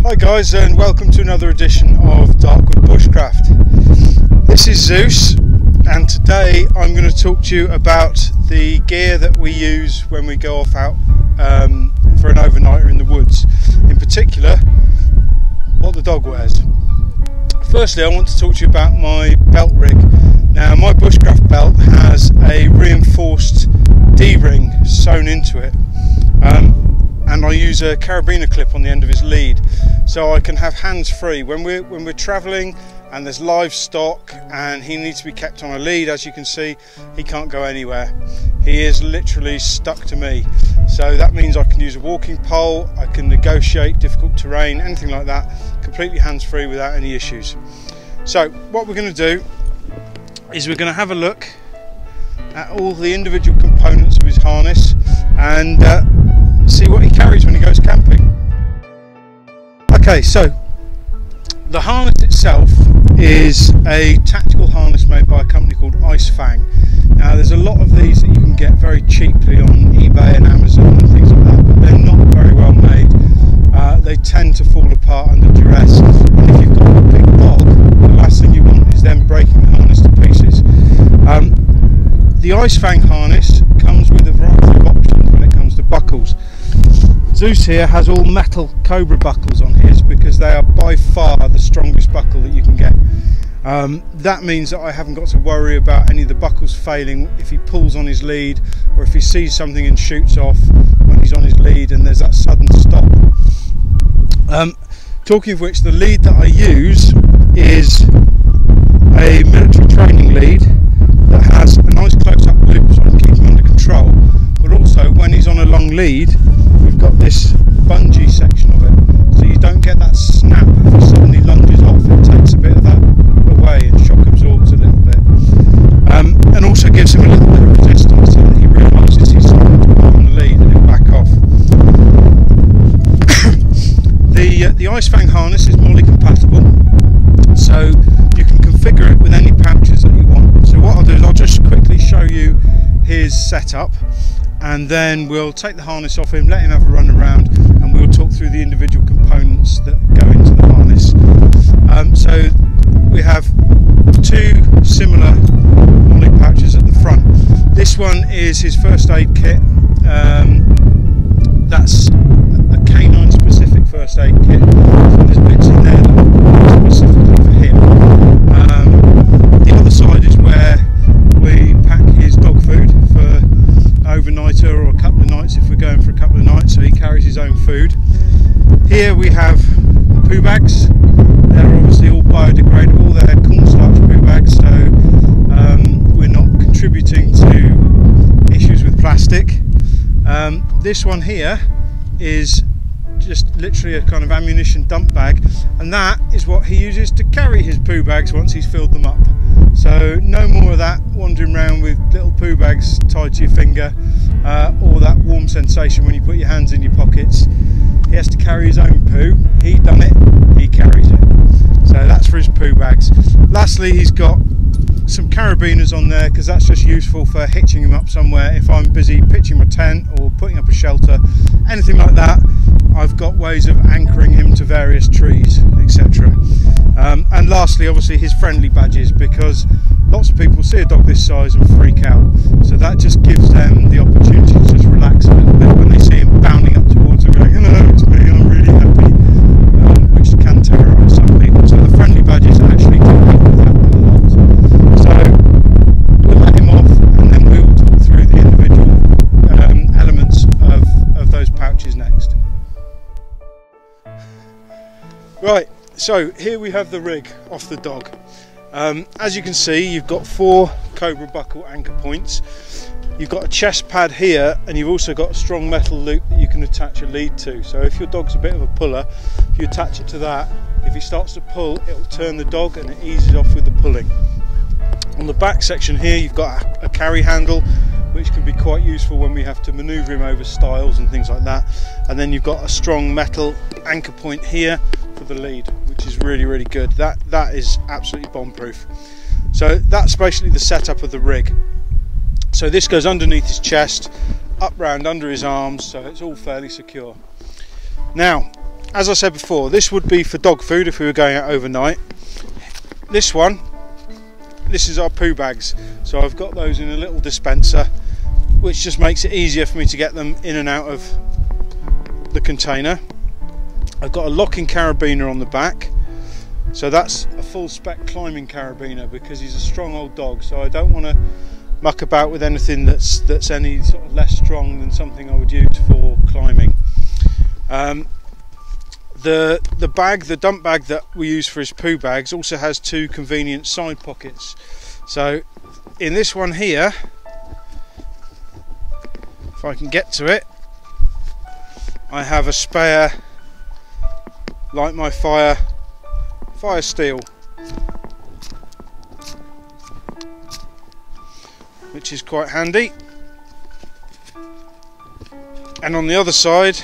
Hi guys, and welcome to another edition of Darkwood Bushcraft. This is Zeus, and today I'm going to talk to you about the gear that we use when we go off out for an overnighter in the woods. In particular, what the dog wears. Firstly, I want to talk to you about my belt rig. Now, my Bushcraft belt has a reinforced D-ring sewn into it. And I use a carabiner clip on the end of his lead, so I can have hands free when we're travelling and there's livestock and he needs to be kept on a lead. As you can see, he can't go anywhere. He is literally stuck to me. So that means I can use a walking pole, I can negotiate difficult terrain, anything like that, completely hands free without any issues. So what we're going to do is we're going to have a look at all the individual components of his harness and see what he carries when he goes camping. Okay, so the harness itself is a tactical harness made by a company called Icefang. Now there's a lot of these that you can get very cheaply on eBay and Amazon and things like that, but they're not very well made. They tend to fall apart under duress, and if you've got a big dog, the last thing you want is them breaking the harness to pieces. The Icefang harness comes with a variety of options when it comes to buckles. Zeus here has all metal Cobra buckles on his because they are by far the strongest buckle that you can get. That means that I haven't got to worry about any of the buckles failing if he pulls on his lead, or if he sees something and shoots off when he's on his lead and there's that sudden stop. Talking of which, the lead that I use is a military training lead that has a nice close-up loop so I can keep him under control, but also when he's on a long lead we've got this bungee section of it, so you don't get that snap if he suddenly lunges off. It takes a bit of that away and shock absorbs a little bit, and also gives him a little bit of resistance so that he realises he's on the lead and he'll back off. The Icefang harness is MOLLE compatible, so you can configure it with any pouches that you want. So what I'll do is I'll just quickly show you his setup, and then we'll take the harness off him, let him have a run around, and we'll talk through the individual components that go into the harness. So we have two similar MOLLE pouches at the front. This one is his first aid kit. That's a K-9 specific first aid kit. So there's bits in there that are specifically for him. The other side is where we pack his dog food for overnighter or a couple of nights if we're going for a couple of nights, so he carries his own food. Here we have poo bags. They're obviously all biodegradable. They're cornstarch poo bags, so we're not contributing to issues with plastic. This one here is just literally a kind of ammunition dump bag, and that is what he uses to carry his poo bags once he's filled them up. So no more of that wandering around with little poo bags tied to your finger, or that warm sensation when you put your hands in your pockets. He has to carry his own poo. He done it, he carries it. So that's for his poo bags. Lastly, he's got some carabiners on there because that's just useful for hitching him up somewhere. If I'm busy pitching my tent or putting up a shelter, anything like that, I've got ways of anchoring him to various trees, etc. And lastly, obviously, his friendly badges, because lots of people see a dog this size and freak out. So that just gives them the opportunity to just relax a little bit when they see him bounding up towards them, going, "Hello, it's me, I'm really happy," which can terrorise some people. So the friendly badges actually do help with that a lot. So we'll let him off, and then we'll talk through the individual elements of those pouches next. Right, so here we have the rig off the dog. As you can see, you've got 4 Cobra buckle anchor points. You've got a chest pad here, and you've also got a strong metal loop that you can attach a lead to. So if your dog's a bit of a puller, if you attach it to that, if he starts to pull, it'll turn the dog and it eases off with the pulling. On the back section here, you've got a carry handle, which can be quite useful when we have to manoeuvre him over stiles and things like that. And then you've got a strong metal anchor point here for the lead, which is really, really good. That is absolutely bomb proof. So that's basically the setup of the rig. So this goes underneath his chest, up round under his arms, so it's all fairly secure. Now, as I said before, this would be for dog food if we were going out overnight. This is our poo bags, so I've got those in a little dispenser, which just makes it easier for me to get them in and out of the container. I've got a locking carabiner on the back, so that's a full spec climbing carabiner because he's a strong old dog, so I don't want to muck about with anything that's any sort of less strong than something I would use for climbing. The bag, the dump bag that we use for his poo bags, also has two convenient side pockets. So in this one here, if I can get to it, I have a spare, like my fire steel, which is quite handy. And on the other side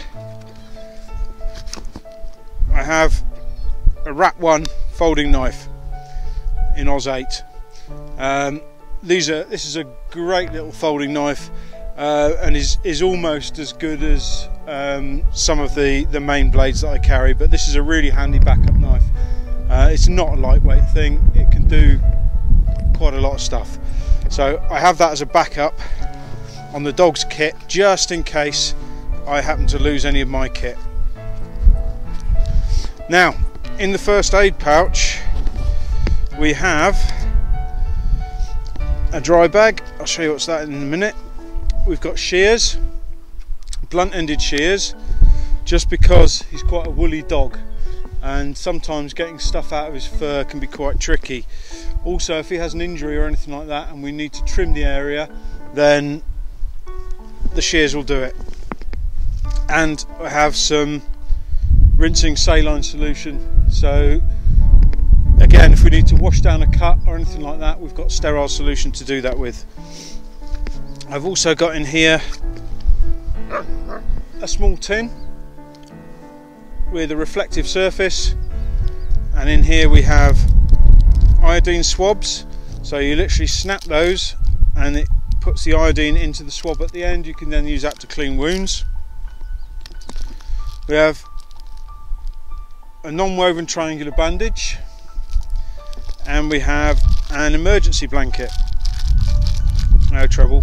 I have a Rat 1 folding knife in Oz 8. This is a great little folding knife, and is almost as good as some of the main blades that I carry, but this is a really handy backup knife. It's not a lightweight thing, it can do quite a lot of stuff. So I have that as a backup on the dog's kit, just in case I happen to lose any of my kit. Now, in the first aid pouch we have a dry bag. I'll show you what's that in a minute. We've got shears, blunt-ended shears, just because he's quite a woolly dog and sometimes getting stuff out of his fur can be quite tricky. Also, if he has an injury or anything like that and we need to trim the area, then the shears will do it. And I have some rinsing saline solution, so again, if we need to wash down a cut or anything like that, we've got sterile solution to do that with. I've also got in here a small tin with a reflective surface, and in here we have iodine swabs, so you literally snap those and it puts the iodine into the swab at the end. You can then use that to clean wounds. We have a non-woven triangular bandage, and we have an emergency blanket. No trouble.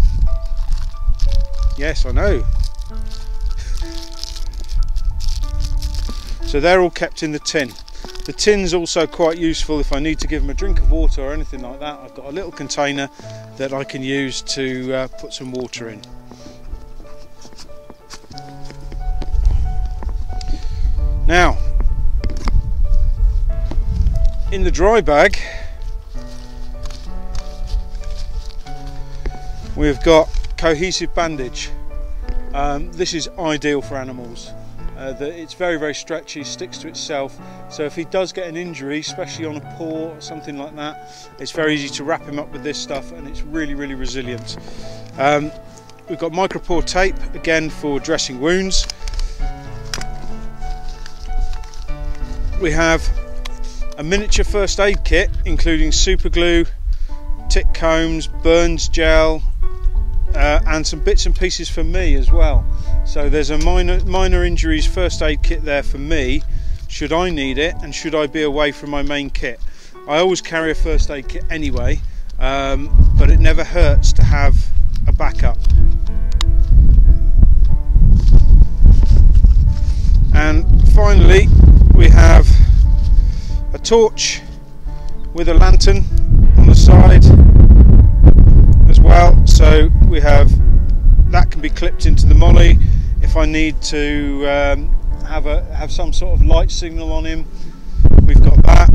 Yes, I know. So they're all kept in the tin. The tin's also quite useful if I need to give them a drink of water or anything like that. I've got a little container that I can use to put some water in. Now, in the dry bag we've got cohesive bandage. This is ideal for animals. It's very stretchy, sticks to itself, so if he does get an injury, especially on a paw or something like that, it's very easy to wrap him up with this stuff, and it's really resilient. We've got micropore tape, again for dressing wounds. We have a miniature first aid kit including super glue, tick combs, burns gel, and some bits and pieces for me as well. So there's a minor injuries first aid kit there for me, should I need it and should I be away from my main kit. I always carry a first aid kit anyway, but it never hurts to have a backup. And finally we have a torch with a lantern on the side as well, so we have that can be clipped into the molly if I need to have some sort of light signal on him. We've got that,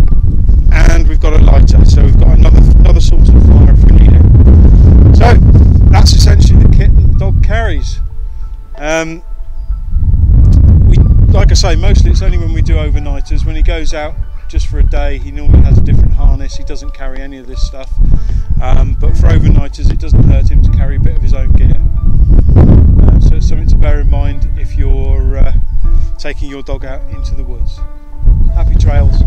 and we've got a lighter, so we've got another source of fire if we need it. So that's essentially the kit that the dog carries. Like I say, mostly it's only when we do overnighters. When he goes out just for a day, he normally has a different harness. He doesn't carry any of this stuff, but for overnighters it doesn't hurt him to carry a bit of his own gear. So it's something to bear in mind if you're taking your dog out into the woods. Happy trails.